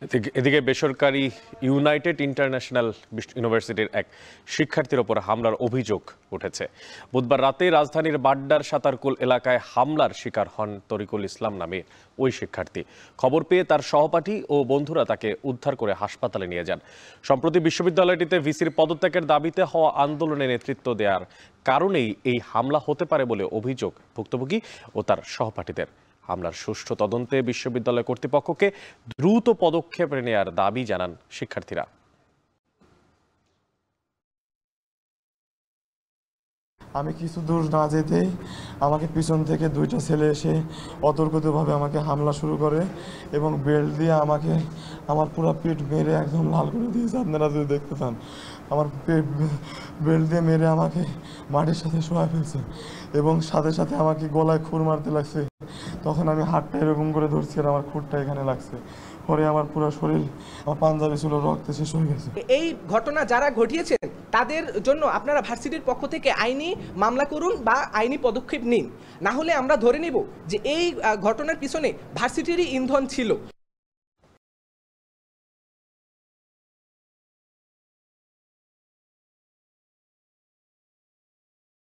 এদিকে বেসরকারি United international ইউনিভার্সিটির এক শিক্ষার্থীর ওপর হামলার অভিযোগ উঠেছে। বুধবার রাতে রাজধানীর বাড্ডার সাতারকুল এলাকায় হামলার শিকার হন তরিকুল ইসলাম নামে ওই শিক্ষার্থী। খবর পেয়ে তার সহপাঠী ও বন্ধুরা তাকে উদ্ধার করে হাসপাতালে নিয়ে যান। সম্প্রতি বিশ্ববিদ্যালয়টিতে ভিসির পদত্যাগের দাবিতে হওয়া আন্দোলনে নেতৃত্ব দেওয়ার কারণেই এই হামলা হতে পারে বলে অভিযোগ ভুক্তভোগী ও তার সহপাঠীদের। হামলার সুষ্ঠু তদন্তে বিশ্ববিদ্যালয় কর্তৃপক্ষকে দ্রুত পদক্ষেপ নেওয়ার দাবি জানান শিক্ষার্থীরা। আমি কিছু দূর না যেতেই আমাকে পিছন থেকে দুইটা ছেলে এসে অতর্কিতভাবে আমাকে হামলা শুরু করে এবং বেল্ট দিয়ে আমাকে আমার পুরো পেট মেরে একদম লাল করে দিয়েছে। আপনারা যদি দেখতে পান আমার বেল্ট দিয়ে মেরে আমাকে মাটির সাথে শোয়া ফেলছে এবং সাথে সাথে আমাকে গলায় খুর মারতে লাগছে। তখন আমি হাতটা এরকম করে ধরছি আর আমার খুরটা এখানে লাগছে। পরে আমার পুরো শরীর, আমার পাঞ্জাবি ছিল রক্তে শেষ হয়ে গেছে। এই ঘটনা যারা ঘটিয়েছেন তাদের জন্য আপনারা ভার্সিটির পক্ষ থেকে আইনি মামলা করুন বা আইনি পদক্ষেপ নিন, না হলে আমরা ধরে নিব যে এই ঘটনার পিছনে ভার্সিটিরই ইন্ধন ছিল।